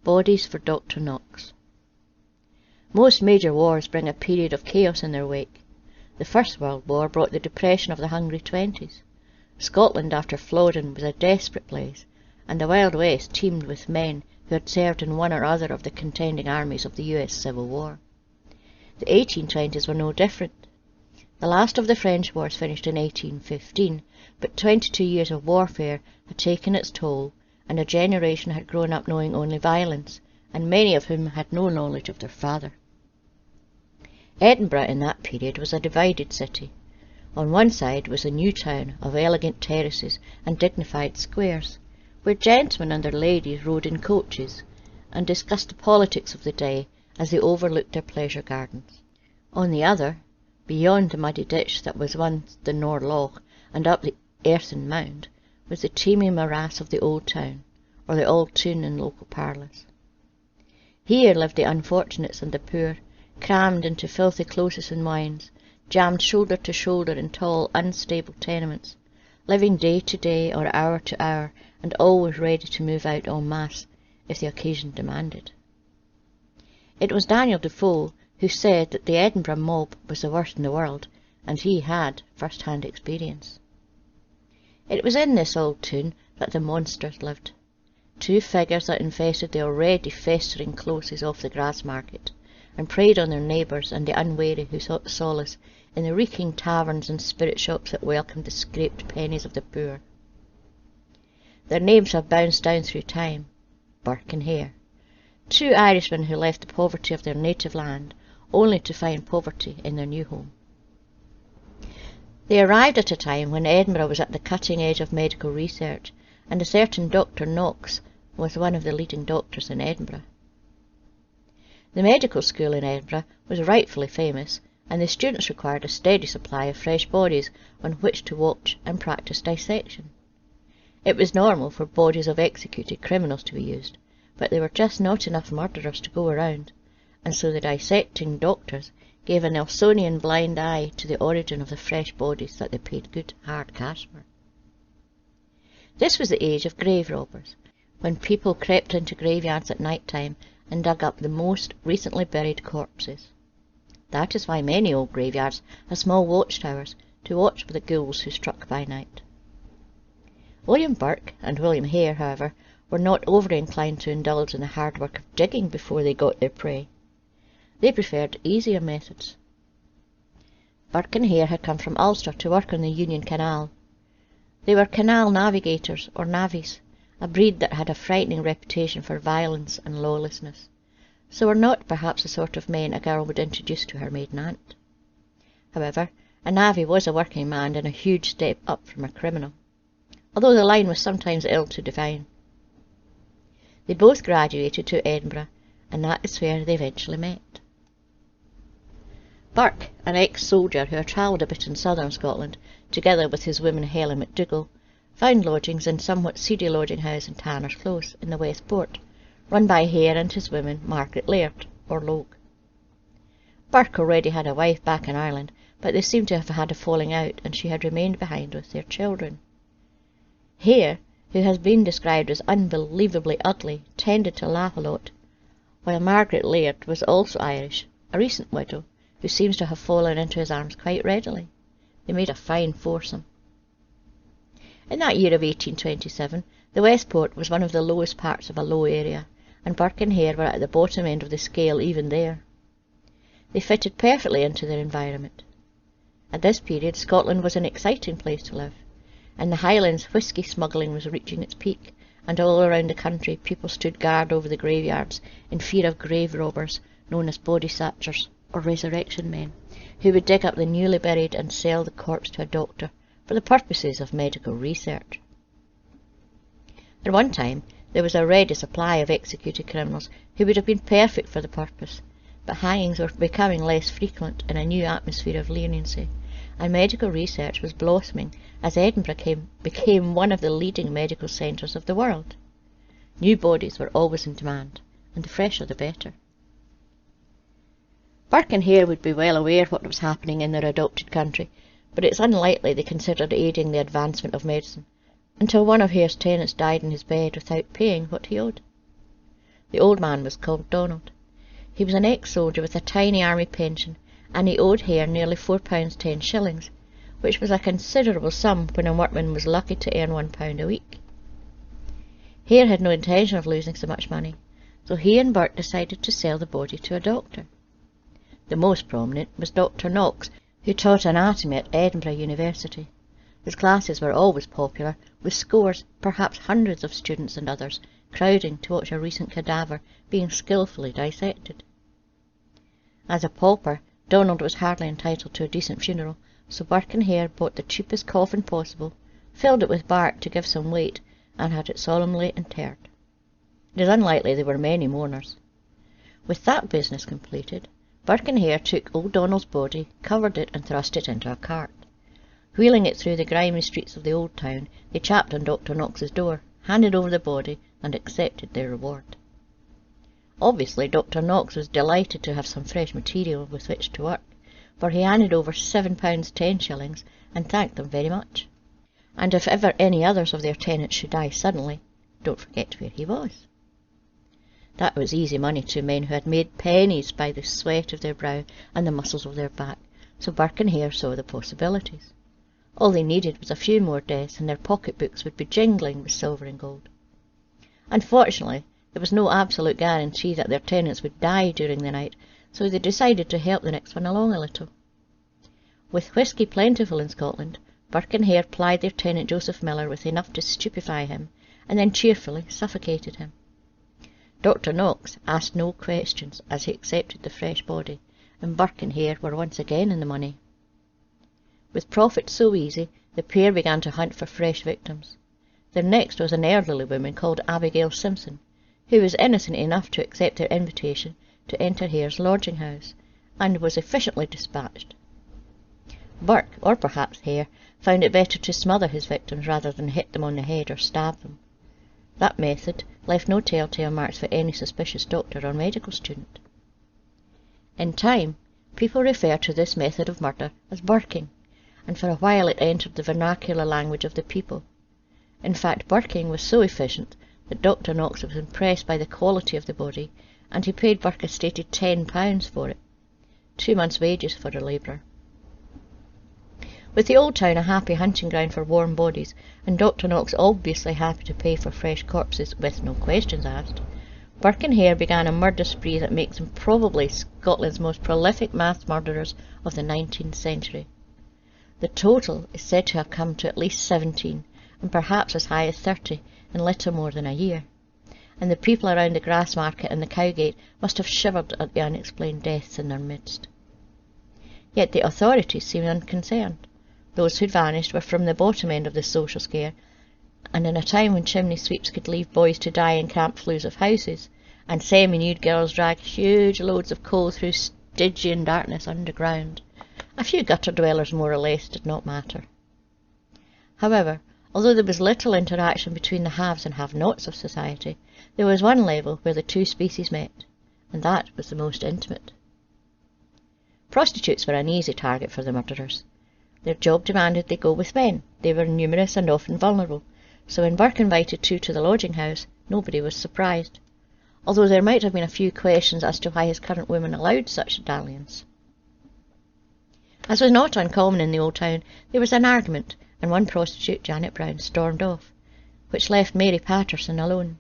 Bodies for Dr Knox. Most major wars bring a period of chaos in their wake. The First World War brought the depression of the Hungry Twenties. Scotland after Flodden was a desperate place, and the Wild West teemed with men who had served in one or other of the contending armies of the US Civil War. The 1820s were no different. The last of the French wars finished in 1815, but 22 years of warfare had taken its toll, and a generation had grown up knowing only violence, and many of whom had no knowledge of their father. Edinburgh in that period was a divided city. On one side was a new town of elegant terraces and dignified squares, where gentlemen and their ladies rode in coaches, and discussed the politics of the day as they overlooked their pleasure gardens. On the other, beyond the muddy ditch that was once the Nor Loch, and up the earthen mound, was the teeming morass of the Old Town, or the Auld Toon in local parlance. Here lived the unfortunates and the poor, crammed into filthy closes and wynds, jammed shoulder to shoulder in tall, unstable tenements, living day to day or hour to hour, and always ready to move out en masse if the occasion demanded. It was Daniel Defoe who said that the Edinburgh mob was the worst in the world, and he had first-hand experience. It was in this Old Toon that the monsters lived, two figures that infested the already festering closes off the Grassmarket, and preyed on their neighbours and the unwary who sought solace in the reeking taverns and spirit shops that welcomed the scraped pennies of the poor. Their names have bounced down through time. Burke and Hare, two Irishmen who left the poverty of their native land only to find poverty in their new home. They arrived at a time when Edinburgh was at the cutting edge of medical research, and a certain Dr Knox was one of the leading doctors in Edinburgh. The medical school in Edinburgh was rightfully famous, and the students required a steady supply of fresh bodies on which to watch and practice dissection. It was normal for bodies of executed criminals to be used, but there were just not enough murderers to go around, and so the dissecting doctors gave a Nelsonian blind eye to the origin of the fresh bodies that they paid good hard cash for. This was the age of grave robbers, when people crept into graveyards at night time and dug up the most recently buried corpses. That is why many old graveyards have small watchtowers to watch for the ghouls who struck by night. William Burke and William Hare, however, were not over inclined to indulge in the hard work of digging before they got their prey. They preferred easier methods. Burke and Hare had come from Ulster to work on the Union Canal. They were canal navigators, or navvies, a breed that had a frightening reputation for violence and lawlessness, so were not perhaps the sort of men a girl would introduce to her maiden aunt. However, a navvy was a working man and a huge step up from a criminal, although the line was sometimes ill to define. They both graduated to Edinburgh, and that is where they eventually met. Burke, an ex-soldier who had travelled a bit in southern Scotland, together with his woman Helen MacDougall, found lodgings in somewhat seedy lodging house in Tanner's Close in the West Port, run by Hare and his woman Margaret Laird, or Logue. Burke already had a wife back in Ireland, but they seemed to have had a falling out, and she had remained behind with their children. Hare, who has been described as unbelievably ugly, tended to laugh a lot, while Margaret Laird was also Irish, a recent widow, who seems to have fallen into his arms quite readily. They made a fine foursome. In that year of 1827, the Westport was one of the lowest parts of a low area, and Burke and Hare were at the bottom end of the scale even there. They fitted perfectly into their environment. At this period, Scotland was an exciting place to live. In the Highlands, whisky smuggling was reaching its peak, and all around the country people stood guard over the graveyards in fear of grave robbers known as body snatchers or resurrection men, who would dig up the newly buried and sell the corpse to a doctor for the purposes of medical research. At one time there was a ready supply of executed criminals who would have been perfect for the purpose, but hangings were becoming less frequent in a new atmosphere of leniency, and medical research was blossoming as Edinburgh became one of the leading medical centres of the world. New bodies were always in demand, and the fresher the better. Burke and Hare would be well aware what was happening in their adopted country, but it's unlikely they considered aiding the advancement of medicine, until one of Hare's tenants died in his bed without paying what he owed. The old man was called Donald. He was an ex-soldier with a tiny army pension, and he owed Hare nearly £4.10, which was a considerable sum when a workman was lucky to earn £1 a week. Hare had no intention of losing so much money, so he and Burke decided to sell the body to a doctor. The most prominent was Dr Knox, who taught anatomy at Edinburgh University. His classes were always popular, with scores, perhaps hundreds of students and others crowding to watch a recent cadaver being skilfully dissected. As a pauper, Donald was hardly entitled to a decent funeral, so Burke and Hare bought the cheapest coffin possible, filled it with bark to give some weight, and had it solemnly interred. It is unlikely there were many mourners. With that business completed, Burke and Hare took old Donald's body, covered it, and thrust it into a cart. Wheeling it through the grimy streets of the old town, they tapped on Dr Knox's door, handed over the body, and accepted their reward. Obviously, Dr Knox was delighted to have some fresh material with which to work, for he handed over £7.10 and thanked them very much. And if ever any others of their tenants should die suddenly, don't forget where he was. That was easy money to men who had made pennies by the sweat of their brow and the muscles of their back, so Burke and Hare saw the possibilities. All they needed was a few more deaths, and their pocket-books would be jingling with silver and gold. Unfortunately, there was no absolute guarantee that their tenants would die during the night, so they decided to help the next one along a little. With whisky plentiful in Scotland, Burke and Hare plied their tenant Joseph Miller with enough to stupefy him, and then cheerfully suffocated him. Dr Knox asked no questions as he accepted the fresh body, and Burke and Hare were once again in the money. With profit so easy, the pair began to hunt for fresh victims. Their next was an elderly woman called Abigail Simpson, who was innocent enough to accept their invitation to enter Hare's lodging-house, and was efficiently dispatched. Burke, or perhaps Hare, found it better to smother his victims rather than hit them on the head or stab them. That method left no telltale marks for any suspicious doctor or medical student. In time, people referred to this method of murder as burking, and for a while it entered the vernacular language of the people. In fact, burking was so efficient that Dr Knox was impressed by the quality of the body, and he paid Burke a stated £10 for it, 2 months' wages for a labourer. With the old town a happy hunting ground for warm bodies, and Dr Knox obviously happy to pay for fresh corpses with no questions asked, Burke and Hare began a murder spree that makes them probably Scotland's most prolific mass murderers of the 19th century. The total is said to have come to at least 17, and perhaps as high as 30, in little more than a year, and the people around the Grassmarket and the Cowgate must have shivered at the unexplained deaths in their midst. Yet the authorities seemed unconcerned. Those who'd vanished were from the bottom end of the social scale, and in a time when chimney sweeps could leave boys to die in camp flues of houses, and semi-nude girls drag huge loads of coal through Stygian darkness underground, a few gutter dwellers more or less did not matter. However, although there was little interaction between the haves and have-nots of society, there was one level where the two species met, and that was the most intimate. Prostitutes were an easy target for the murderers. Their job demanded they go with men. They were numerous and often vulnerable, so when Burke invited two to the lodging-house, nobody was surprised, although there might have been a few questions as to why his current woman allowed such a dalliance. As was not uncommon in the old town, there was an argument, and one prostitute, Janet Brown, stormed off, which left Mary Patterson alone.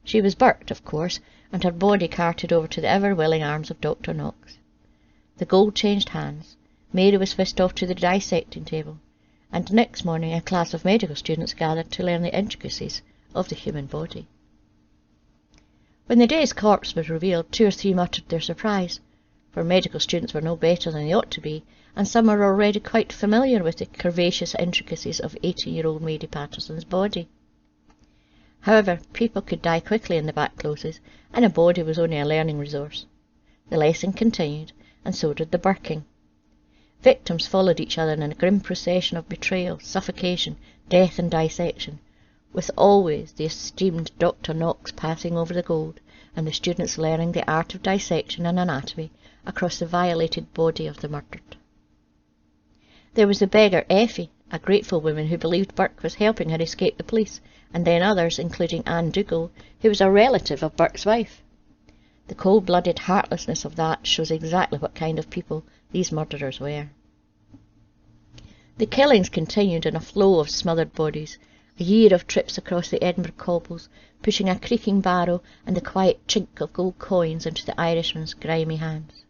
She was burked, of course, and her body carted over to the ever-willing arms of Dr Knox. The gold changed hands. Mary was whisked off to the dissecting table, and next morning a class of medical students gathered to learn the intricacies of the human body. When the day's corpse was revealed, 2 or 3 muttered their surprise, for medical students were no better than they ought to be, and some were already quite familiar with the curvaceous intricacies of 18-year-old Mary Patterson's body. However, people could die quickly in the back closes, and a body was only a learning resource. The lesson continued, and so did the burking. Victims followed each other in a grim procession of betrayal, suffocation, death and dissection, with always the esteemed Dr Knox passing over the gold, and the students learning the art of dissection and anatomy across the violated body of the murdered. There was the beggar Effie, a grateful woman who believed Burke was helping her escape the police, and then others, including Anne Dougal, who was a relative of Burke's wife. The cold-blooded heartlessness of that shows exactly what kind of people these murderers were. The killings continued in a flow of smothered bodies, a year of trips across the Edinburgh cobbles, pushing a creaking barrow and the quiet chink of gold coins into the Irishman's grimy hands.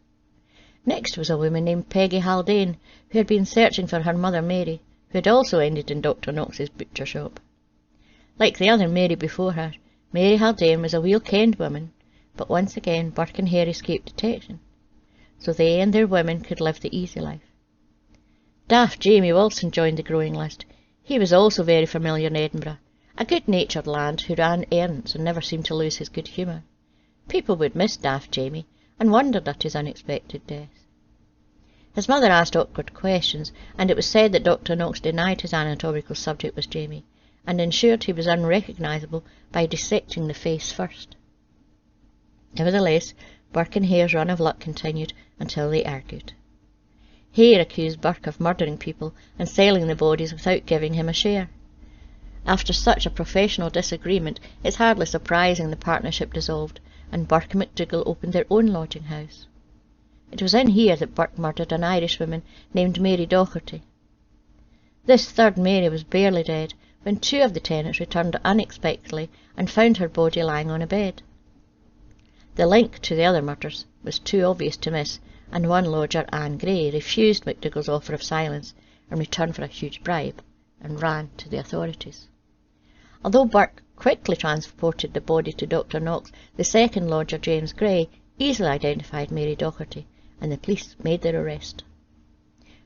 Next was a woman named Peggy Haldane, who had been searching for her mother Mary, who had also ended in Dr Knox's butcher shop. Like the other Mary before her, Mary Haldane was a well-kenned woman, but once again Burke and Hare escaped detection, so they and their women could live the easy life. Daft Jamie Wilson joined the growing list. He was also very familiar in Edinburgh, a good-natured lad who ran errands and never seemed to lose his good humour. People would miss Daft Jamie, and wondered at his unexpected death. His mother asked awkward questions, and it was said that Dr Knox denied his anatomical subject was Jamie, and ensured he was unrecognisable by dissecting the face first. Nevertheless, Burke and Hare's run of luck continued until they argued. Hare accused Burke of murdering people and selling the bodies without giving him a share. After such a professional disagreement, it's hardly surprising the partnership dissolved, and Burke and MacDougall opened their own lodging house. It was in here that Burke murdered an Irishwoman named Mary Docherty. This third Mary was barely dead when two of the tenants returned unexpectedly and found her body lying on a bed. The link to the other murders was too obvious to miss, and one lodger, Anne Gray, refused MacDougall's offer of silence in return for a huge bribe, and ran to the authorities. Although Burke quickly transported the body to Dr Knox, the second lodger, James Gray, easily identified Mary Docherty, and the police made their arrest.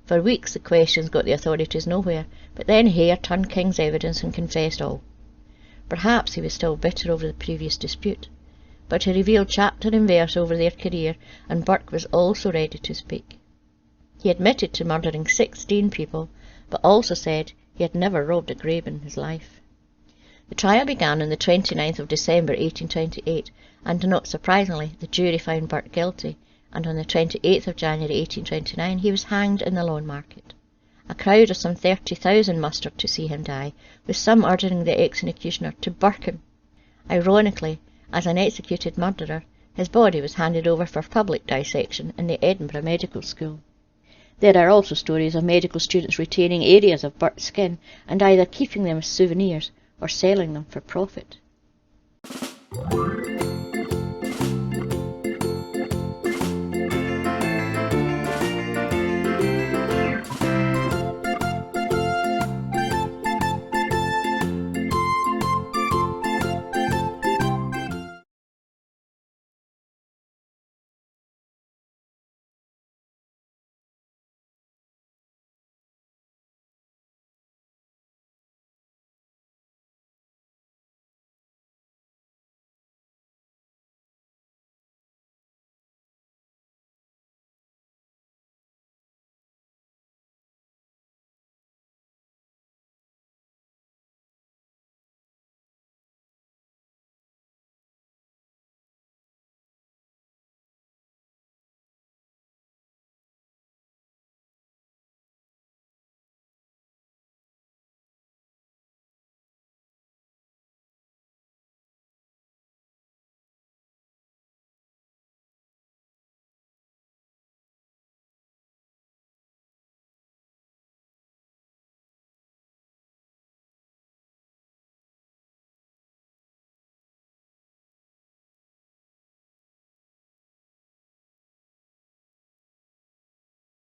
For weeks the questions got the authorities nowhere, but then Hare turned King's evidence and confessed all. Perhaps he was still bitter over the previous dispute, but he revealed chapter and verse over their career, and Burke was also ready to speak. He admitted to murdering 16 people, but also said he had never robbed a grave in his life. The trial began on the 29th of December 1828, and not surprisingly, the jury found Burke guilty, and on the 28th of January 1829 he was hanged in the Lawn Market. A crowd of some 30,000 mustered to see him die, with some urging the executioner to burk him. Ironically, as an executed murderer, his body was handed over for public dissection in the Edinburgh Medical School. There are also stories of medical students retaining areas of Burke's skin and either keeping them as souvenirs or selling them for profit.